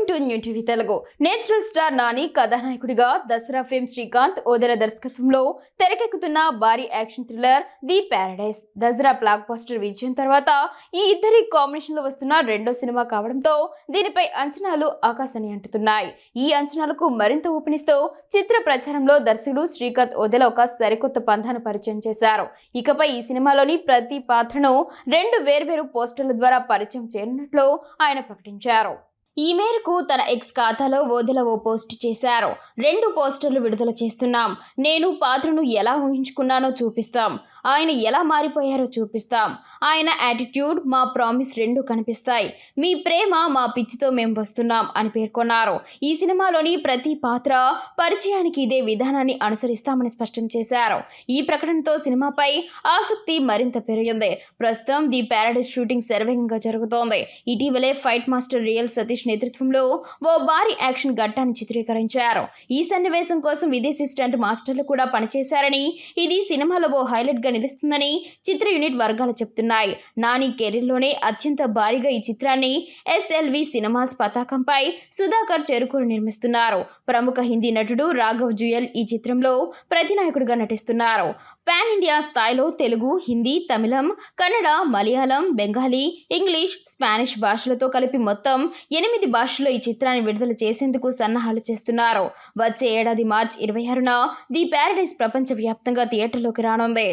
To new TV Telugu. Natural star Nani కథానాయకుడిగా Dasara fame Srikanth Odela దర్శకత్వంలో తెరకెక్కుతున్న భారీ action thriller the Paradise Dasara block buster విజయం తర్వాత ఈ ఇద్దరి కాంబినేషన్ లో వస్తున్న రెండో సినిమా కావడంతో దీనిపై అంచనాలు ఆకాశాన్ని అంటుతున్నాయి. ఈ అంచనాలకు మరింత ఊపినిస్తూ చిత్ర ప్రచారంలో దర్శకుడు శ్రీకాంత్ ఓదెల ఒక సరికొత్త పంథాను పరిచయం చేశారు. ఇకపై ఈ సినిమాలోని ప్రతి పాత్రను రెండు వేర్వేరు పోస్టర్ల ద్వారా పరిచయం చేయనున్నట్లు ఆయన ప్రకటించారు. ఈ మేరకు తన ఎక్స్ ఖాతాలో ఓదెల ఓ పోస్ట్ చేశారు. 2 పోస్టర్లు విడుదల చేస్తున్నాం. నేను పాత్రను ఎలా ఊహించుకున్నానో చూపిస్తాం. ఆయన ఎలా మారిపోయారో చూపిస్తాం. ఆయన యాటిట్యూడ్, మా ప్రామిస్ 2 కనిపిస్తాయి. మీ ప్రేమ, మా పిచ్చితో మేము వస్తున్నాం అని పేర్కొన్నారు. ఈ సినిమాలోని ప్రతి పాత్ర పరిచయానికి ఇదే విధానాన్ని అనుసరిస్తామని స్పష్టం చేశారు. ఈ ప్రకటనతో సినిమాపై ఆసక్తి మరింత పెరిగింది. ప్రస్తుతం ది ప్యారడైజ్ షూటింగ్ శరవేగంగా జరుగుతోంది. ఇటీవలే ఫైట్ మాస్టర్ రియల్ సతీష్ నేతృత్వంలో ఓ భారీ యాక్షన్ ఘట్టాన్ని చిత్రీకరించారు. ఈ సన్నివేశం కోసం విదేశీ స్టంట్ మాస్టర్లు కూడా పనిచేశారని, ఇది సినిమాలో ఓ హైలైట్ గా నిలుస్తుందని చిత్ర యూనిట్ వర్గాలు చెప్తున్నాయి. నాని కెరీర్లోనే అత్యంత భారీగా ఈ చిత్రాన్ని SLV సినిమాస్ పతాకంపై సుధాకర్ చెరుకూరు నిర్మిస్తున్నారు. ప్రముఖ హిందీ నటుడు రాఘవ్ జుయల్ ఈ చిత్రంలో ప్రతినాయకుడిగా నటిస్తున్నారు. పాన్ ఇండియా స్థాయిలో తెలుగు, హిందీ, తమిళం, కన్నడ, మలయాళం, బెంగాలీ, ఇంగ్లీష్, స్పానిష్ భాషలతో కలిపి మొత్తం 8 భాషల్లో ఈ చిత్రాన్ని విడుదల చేసేందుకు సన్నాహాలు చేస్తున్నారు. వచ్చే ఏడాది మార్చి 26న ది ప్యారడైజ్ ప్రపంచవ్యాప్తంగా థియేటర్లోకి రానుంది.